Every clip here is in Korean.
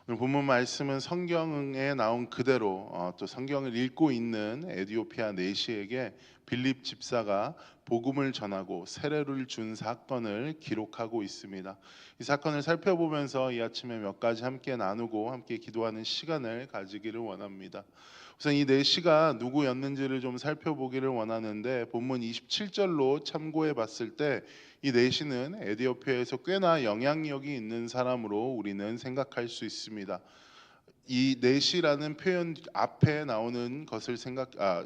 오늘 본문 말씀은 성경에 나온 그대로 또 성경을 읽고 있는 에디오피아 내시에게 빌립 집사가 복음을 전하고 세례를 준 사건을 기록하고 있습니다. 이 사건을 살펴보면서 이 아침에 몇 가지 함께 나누고 함께 기도하는 시간을 가지기를 원합니다. 우선 이 내시가 누구였는지를 좀 살펴보기를 원하는데 본문 27절로 참고해 봤을 때 이 내시는 에디오피아에서 꽤나 영향력이 있는 사람으로 우리는 생각할 수 있습니다. 이 내시라는 표현 앞에 나오는 것을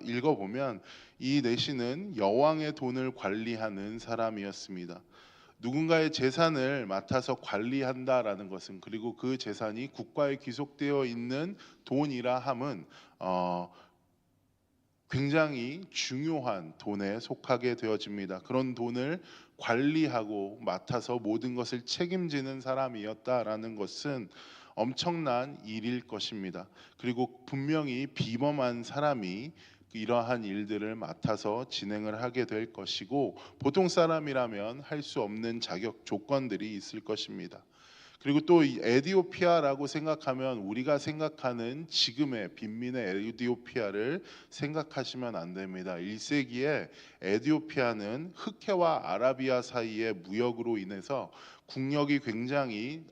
읽어보면 이 내시는 여왕의 돈을 관리하는 사람이었습니다. 누군가의 재산을 맡아서 관리한다라는 것은, 그리고 그 재산이 국가에 귀속되어 있는 돈이라 함은 굉장히 중요한 돈에 속하게 되어집니다. 그런 돈을 관리하고 맡아서 모든 것을 책임지는 사람이었다라는 것은 엄청난 일일 것입니다. 그리고 분명히 비범한 사람이 이러한 일들을 맡아서 진행을 하게 될 것이고, 보통 사람이라면 할 수 없는 자격 조건들이 있을 것입니다. 그리고 또 이 에디오피아라고 생각하면 우리가 생각하는 지금의 빈민의 에디오피아를 생각하시면 안 됩니다. 1세기에 에디오피아는 흑해와 아라비아 사이의 무역으로 인해서 국력이 굉장히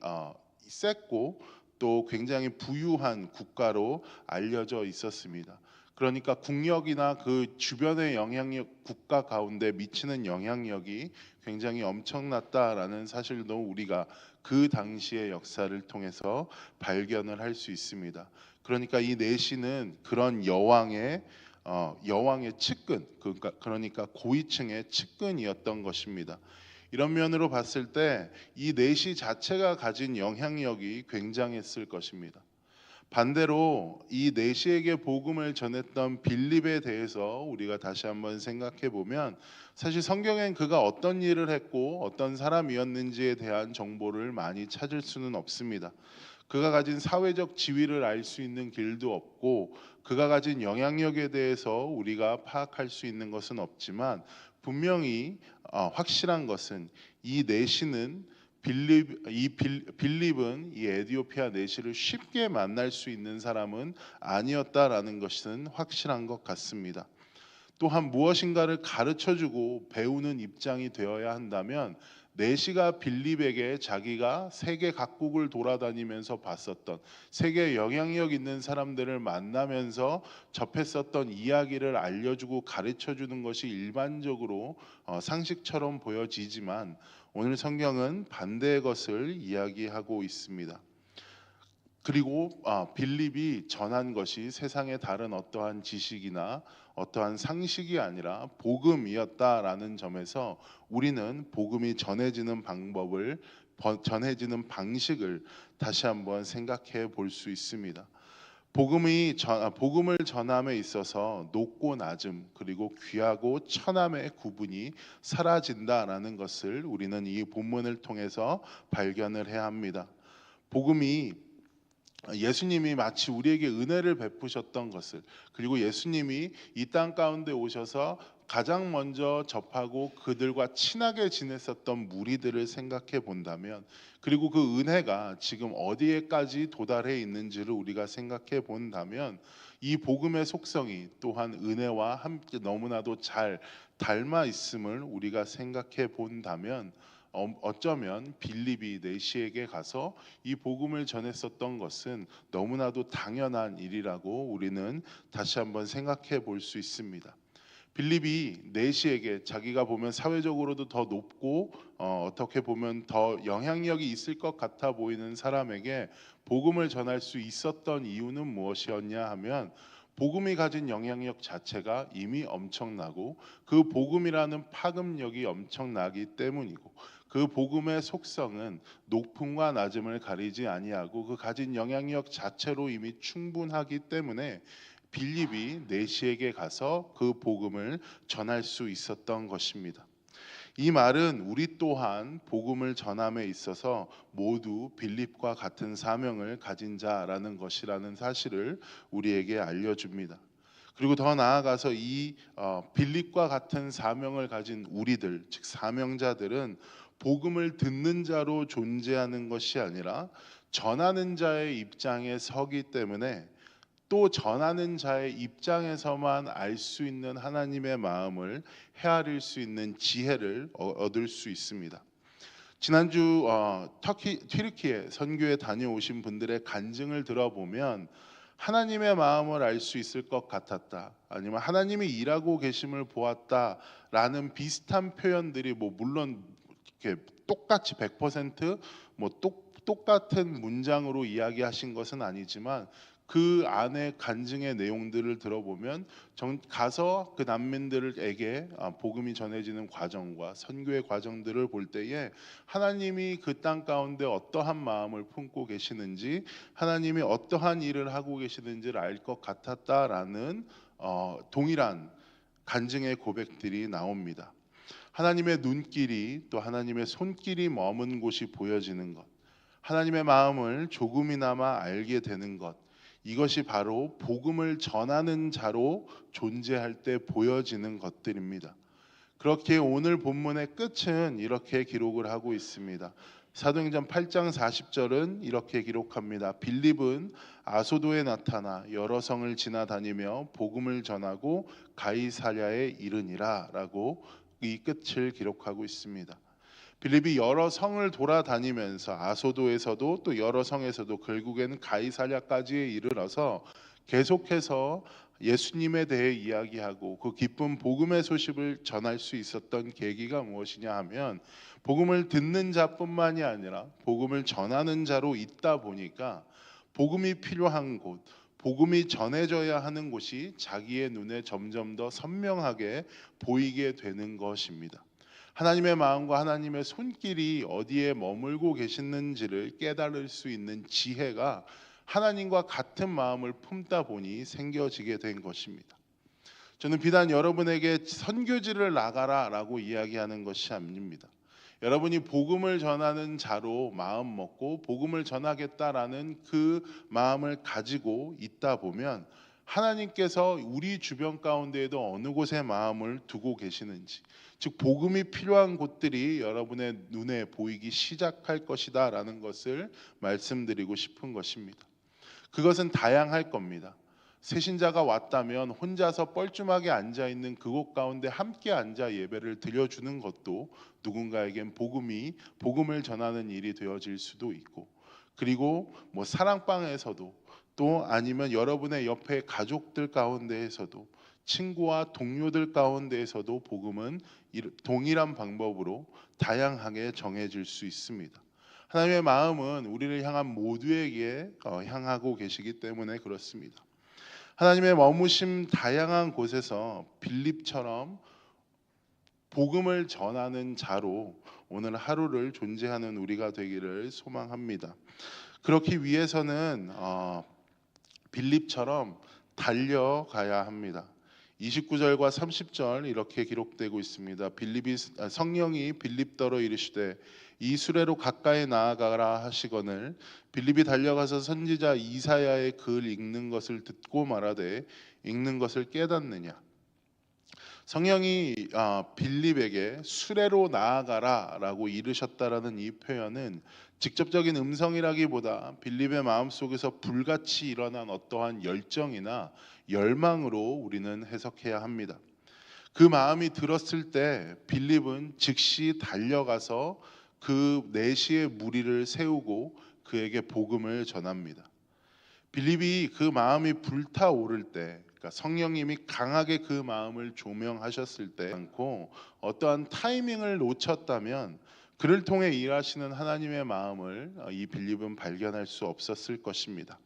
셌고 또 굉장히 부유한 국가로 알려져 있었습니다. 그러니까 국력이나 그 주변의 영향력, 국가 가운데 미치는 영향력이 굉장히 엄청났다라는 사실도 우리가 그 당시의 역사를 통해서 발견을 할 수 있습니다. 그러니까 이 내시는 그런 여왕의 측근, 그러니까 고위층의 측근이었던 것입니다. 이런 면으로 봤을 때 이 내시 자체가 가진 영향력이 굉장했을 것입니다. 반대로 이 내시에게 복음을 전했던 빌립에 대해서 우리가 다시 한번 생각해 보면, 사실 성경엔 그가 어떤 일을 했고 어떤 사람이었는지에 대한 정보를 많이 찾을 수는 없습니다. 그가 가진 사회적 지위를 알 수 있는 길도 없고, 그가 가진 영향력에 대해서 우리가 파악할 수 있는 것은 없지만, 분명히 확실한 것은 이 내시는 빌립은 이 에디오피아 내시를 쉽게 만날 수 있는 사람은 아니었다라는 것은 확실한 것 같습니다. 또한 무엇인가를 가르쳐주고 배우는 입장이 되어야 한다면, 내시가 빌립에게 자기가 세계 각국을 돌아다니면서 봤었던, 세계 영향력 있는 사람들을 만나면서 접했었던 이야기를 알려주고 가르쳐주는 것이 일반적으로 상식처럼 보여지지만, 오늘 성경은 반대의 것을 이야기하고 있습니다. 그리고 빌립이 전한 것이 세상의 다른 어떠한 지식이나 어떠한 상식이 아니라 복음이었다라는 점에서 우리는 복음이 전해지는 방법을, 전해지는 방식을 다시 한번 생각해 볼 수 있습니다. 복음을 전함에 있어서 높고 낮음, 그리고 귀하고 천함의 구분이 사라진다라는 것을 우리는 이 본문을 통해서 발견을 해야 합니다. 복음이, 예수님이 마치 우리에게 은혜를 베푸셨던 것을, 그리고 예수님이 이 땅 가운데 오셔서 가장 먼저 접하고 그들과 친하게 지냈었던 무리들을 생각해 본다면, 그리고 그 은혜가 지금 어디에까지 도달해 있는지를 우리가 생각해 본다면, 이 복음의 속성이 또한 은혜와 함께 너무나도 잘 닮아 있음을 우리가 생각해 본다면, 어쩌면 빌립이 내시에게 가서 이 복음을 전했었던 것은 너무나도 당연한 일이라고 우리는 다시 한번 생각해 볼 수 있습니다. 빌립이 내시에게 자기가 보면 사회적으로도 더 높고 어떻게 보면 더 영향력이 있을 것 같아 보이는 사람에게 복음을 전할 수 있었던 이유는 무엇이었냐 하면, 복음이 가진 영향력 자체가 이미 엄청나고 그 복음이라는 파급력이 엄청나기 때문이고, 그 복음의 속성은 높음과 낮음을 가리지 아니하고 그 가진 영향력 자체로 이미 충분하기 때문에 빌립이 내시에게 가서 그 복음을 전할 수 있었던 것입니다. 이 말은 우리 또한 복음을 전함에 있어서 모두 빌립과 같은 사명을 가진 자라는 것이라는 사실을 우리에게 알려줍니다. 그리고 더 나아가서 이 빌립과 같은 사명을 가진 우리들, 즉 사명자들은 복음을 듣는 자로 존재하는 것이 아니라 전하는 자의 입장에 서기 때문에 또 전하는 자의 입장에서만 알 수 있는 하나님의 마음을 헤아릴 수 있는 지혜를 얻을 수 있습니다. 지난주 튀르키예 선교에 다녀오신 분들의 간증을 들어보면 하나님의 마음을 알 수 있을 것 같았다, 아니면 하나님이 일하고 계심을 보았다라는 비슷한 표현들이 뭐 물론 이렇게 똑같이 100%뭐 똑같은 문장으로 이야기하신 것은 아니지만 그 안에 간증의 내용들을 들어보면 가서 그 난민들에게 복음이 전해지는 과정과 선교의 과정들을 볼 때에 하나님이 그 땅 가운데 어떠한 마음을 품고 계시는지, 하나님이 어떠한 일을 하고 계시는지를 알 것 같았다라는 동일한 간증의 고백들이 나옵니다. 하나님의 눈길이 또 하나님의 손길이 머문 곳이 보여지는 것, 하나님의 마음을 조금이나마 알게 되는 것, 이것이 바로 복음을 전하는 자로 존재할 때 보여지는 것들입니다. 그렇게 오늘 본문의 끝은 이렇게 기록을 하고 있습니다. 사도행전 8장 40절은 이렇게 기록합니다. 빌립은 아소도에 나타나 여러 성을 지나다니며 복음을 전하고 가이사랴에 이르니라 라고 이 끝을 기록하고 있습니다. 빌립이 여러 성을 돌아다니면서 아소도에서도 또 여러 성에서도 결국에는 가이사랴까지 이르러서 계속해서 예수님에 대해 이야기하고 그 기쁜 복음의 소식을 전할 수 있었던 계기가 무엇이냐 하면, 복음을 듣는 자뿐만이 아니라 복음을 전하는 자로 있다 보니까 복음이 필요한 곳, 복음이 전해져야 하는 곳이 자기의 눈에 점점 더 선명하게 보이게 되는 것입니다. 하나님의 마음과 하나님의 손길이 어디에 머물고 계시는지를 깨달을 수 있는 지혜가 하나님과 같은 마음을 품다 보니 생겨지게 된 것입니다. 저는 비단 여러분에게 선교지를 나가라라고 이야기하는 것이 아닙니다. 여러분이 복음을 전하는 자로 마음 먹고 복음을 전하겠다라는 그 마음을 가지고 있다 보면 하나님께서 우리 주변 가운데에도 어느 곳에 마음을 두고 계시는지, 즉 복음이 필요한 곳들이 여러분의 눈에 보이기 시작할 것이다라는 것을 말씀드리고 싶은 것입니다. 그것은 다양할 겁니다. 새신자가 왔다면 혼자서 뻘쭘하게 앉아 있는 그곳 가운데 함께 앉아 예배를 드려주는 것도 누군가에겐 복음을 전하는 일이 되어질 수도 있고, 그리고 뭐 사랑방에서도, 또 아니면 여러분의 옆에 가족들 가운데에서도, 친구와 동료들 가운데에서도 복음은 동일한 방법으로 다양하게 정해질 수 있습니다. 하나님의 마음은 우리를 향한 모두에게 향하고 계시기 때문에 그렇습니다. 하나님의 머무심 다양한 곳에서 빌립처럼 복음을 전하는 자로 오늘 하루를 존재하는 우리가 되기를 소망합니다. 그렇기 위해서는 빌립처럼 달려가야 합니다. 29절과 30절 이렇게 기록되고 있습니다. 성령이 빌립더러 이르시되 이 수레로 가까이 나아가라 하시거늘 빌립이 달려가서 선지자 이사야의 글 읽는 것을 듣고 말하되 읽는 것을 깨닫느냐. 성령이 빌립에게 수레로 나아가라라고 이르셨다라는 이 표현은 직접적인 음성이라기보다 빌립의 마음속에서 불같이 일어난 어떠한 열정이나 열망으로 우리는 해석해야 합니다. 그 마음이 들었을 때 빌립은 즉시 달려가서 그 내시의 무리를 세우고 그에게 복음을 전합니다. 빌립이 그 마음이 불타오를 때, 그러니까 성령님이 강하게 그 마음을 조명하셨을 때 않고 어떠한 타이밍을 놓쳤다면 그를 통해 일하시는 하나님의 마음을 이 빌립은 발견할 수 없었을 것입니다.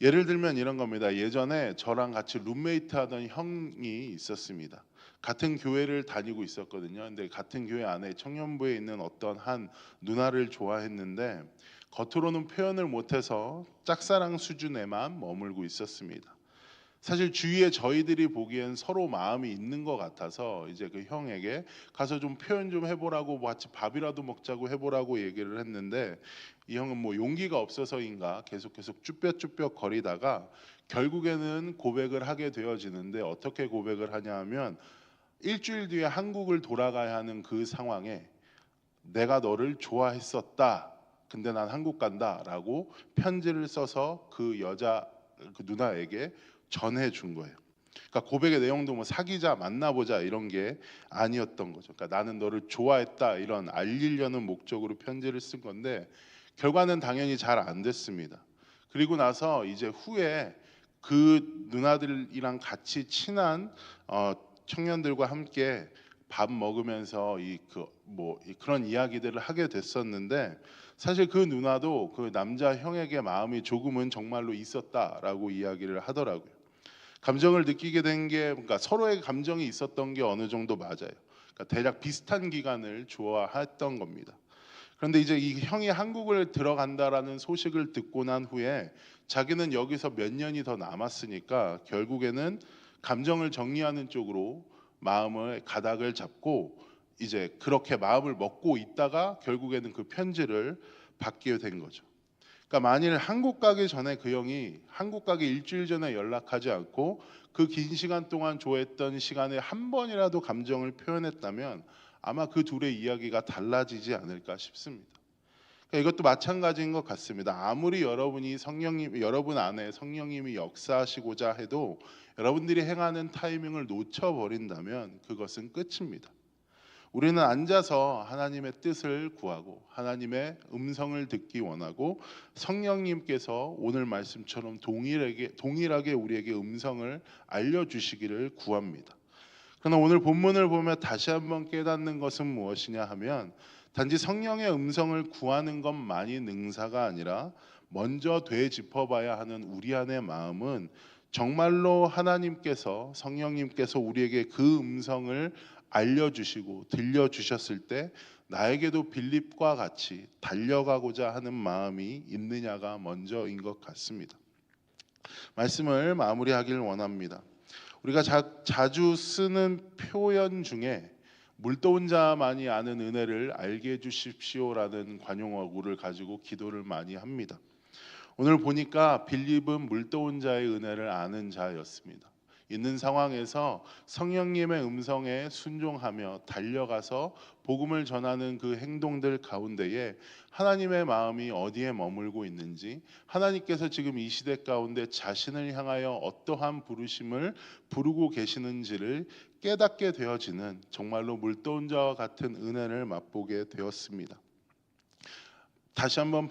예를 들면 이런 겁니다. 예전에 저랑 같이 룸메이트 하던 형이 있었습니다. 같은 교회를 다니고 있었거든요. 근데 같은 교회 안에 청년부에 있는 어떤 한 누나를 좋아했는데 겉으로는 표현을 못해서 짝사랑 수준에만 머물고 있었습니다. 사실 주위에 저희들이 보기엔 서로 마음이 있는 것 같아서 이제 그 형에게 가서 좀 표현 좀 해보라고, 같이 밥이라도 먹자고 해보라고 얘기를 했는데 이 형은 뭐 용기가 없어서인가 계속 쭈뼛쭈뼛 거리다가 결국에는 고백을 하게 되어지는데, 어떻게 고백을 하냐 하면 일주일 뒤에 한국을 돌아가야 하는 그 상황에 내가 너를 좋아했었다 근데 난 한국 간다라고 편지를 써서 그 여자 그 누나에게 전해 준 거예요. 그러니까 고백의 내용도 뭐 사귀자 만나보자 이런 게 아니었던 거죠. 그러니까 나는 너를 좋아했다 이런 알리려는 목적으로 편지를 쓴 건데 결과는 당연히 잘 안 됐습니다. 그리고 나서 이제 후에 그 누나들이랑 같이 친한 청년들과 함께 밥 먹으면서 그런 이야기들을 하게 됐었는데 사실 그 누나도 그 남자 형에게 마음이 조금은 정말로 있었다라고 이야기를 하더라고요. 감정을 느끼게 된 게 그러니까 서로의 감정이 있었던 게 어느 정도 맞아요. 그러니까 대략 비슷한 기간을 좋아했던 겁니다. 그런데 이제 이 형이 한국을 들어간다라는 소식을 듣고 난 후에 자기는 여기서 몇 년이 더 남았으니까 결국에는 감정을 정리하는 쪽으로 마음을 가닥을 잡고 이제 그렇게 마음을 먹고 있다가 결국에는 그 편지를 받게 된 거죠. 그러니까 만일 한국 가기 전에 그 형이 한국 가기 일주일 전에 연락하지 않고 그 긴 시간 동안 좋아했던 시간에 한 번이라도 감정을 표현했다면 아마 그 둘의 이야기가 달라지지 않을까 싶습니다. 그러니까 이것도 마찬가지인 것 같습니다. 아무리 여러분 안에 성령님이 역사하시고자 해도 여러분들이 행하는 타이밍을 놓쳐버린다면 그것은 끝입니다. 우리는 앉아서 하나님의 뜻을 구하고 하나님의 음성을 듣기 원하고 성령님께서 오늘 말씀처럼 동일하게 우리에게 음성을 알려주시기를 구합니다. 그러나 오늘 본문을 보며 다시 한번 깨닫는 것은 무엇이냐 하면 단지 성령의 음성을 구하는 것만이 능사가 아니라 먼저 되짚어봐야 하는 우리 안의 마음은 정말로 하나님께서 성령님께서 우리에게 그 음성을 알려주시고 들려주셨을 때 나에게도 빌립과 같이 달려가고자 하는 마음이 있느냐가 먼저인 것 같습니다. 말씀을 마무리하길 원합니다. 우리가 자주 쓰는 표현 중에 물도온 자만이 아는 은혜를 알게 해주십시오라는 관용어구를 가지고 기도를 많이 합니다. 오늘 보니까 빌립은 물도온 자의 은혜를 아는 자였습니다. 있는 상황에서 성령님의 음성에 순종하며 달려가서 복음을 전하는 그 행동들 가운데에 하나님의 마음이 어디에 머물고 있는지, 하나님께서 지금 이 시대 가운데 자신을 향하여 어떠한 부르심을 부르고 계시는지를 깨닫게 되어지는 정말로 물도온 자와 같은 은혜를 맛보게 되었습니다. 다시 한번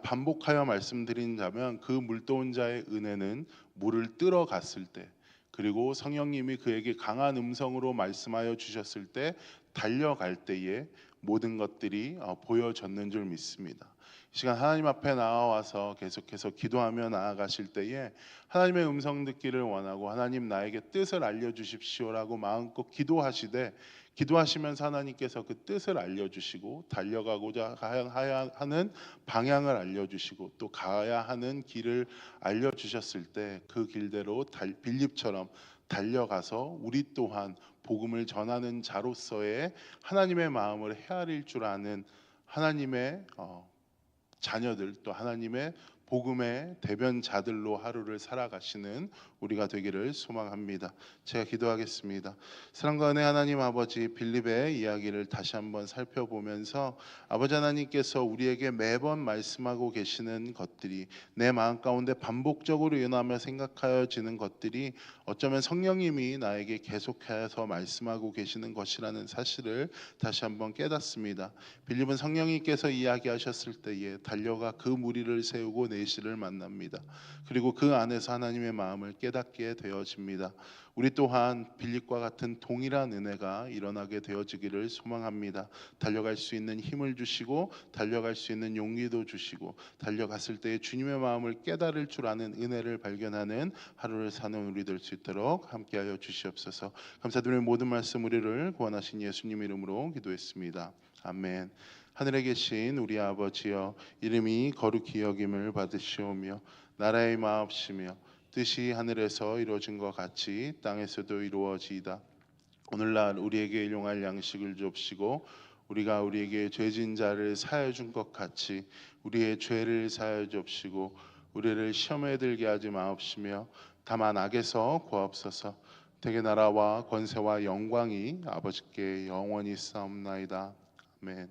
반복하여 말씀드린다면 그 물도온 자의 은혜는 물을 뜨러 갔을 때, 그리고 성령님이 그에게 강한 음성으로 말씀하여 주셨을 때 달려갈 때에 모든 것들이 보여졌는 줄 믿습니다. 이 시간 하나님 앞에 나와서 계속해서 기도하며 나아가실 때에 하나님의 음성 듣기를 원하고 하나님 나에게 뜻을 알려주십시오라고 마음껏 기도하시면서 하나님께서 그 뜻을 알려주시고 달려가고자 하는 방향을 알려주시고 또 가야 하는 길을 알려주셨을 때 그 길대로 빌립처럼 달려가서 우리 또한 복음을 전하는 자로서의 하나님의 마음을 헤아릴 줄 아는 하나님의 자녀들, 또 하나님의 복음의 대변자들로 하루를 살아가시는 우리가 되기를 소망합니다. 제가 기도하겠습니다. 사랑과 은혜 하나님 아버지, 빌립의 이야기를 다시 한번 살펴보면서 아버지 하나님께서 우리에게 매번 말씀하고 계시는 것들이 내 마음 가운데 반복적으로 일어나며 생각하여지는 것들이 어쩌면 성령님이 나에게 계속해서 말씀하고 계시는 것이라는 사실을 다시 한번 깨닫습니다. 빌립은 성령님께서 이야기하셨을 때에 달려가 그 무리를 세우고 내시를 만납니다. 그리고 그 안에서 하나님의 마음을 깨닫게 되어집니다. 우리 또한 빌립과 같은 동일한 은혜가 일어나게 되어지기를 소망합니다. 달려갈 수 있는 힘을 주시고 달려갈 수 있는 용기도 주시고 달려갔을 때 주님의 마음을 깨달을 줄 아는 은혜를 발견하는 하루를 사는 우리 될 수 있도록 함께하여 주시옵소서. 감사드리며 모든 말씀 우리를 구원하신 예수님 이름으로 기도했습니다. 아멘. 하늘에 계신 우리 아버지여, 이름이 거룩히 여김을 받으시오며 나라의 마옵시며 뜻이 하늘에서 이루어진 것 같이 땅에서도 이루어지이다. 오늘날 우리에게 일용할 양식을 주옵시고 우리가 우리에게 죄진 자를 사하여 준 것 같이 우리의 죄를 사하여 주옵시고 우리를 시험에 들게 하지 마옵시며 다만 악에서 구하옵소서. 대개 나라와 권세와 영광이 아버지께 영원히 있사옵나이다. 아멘.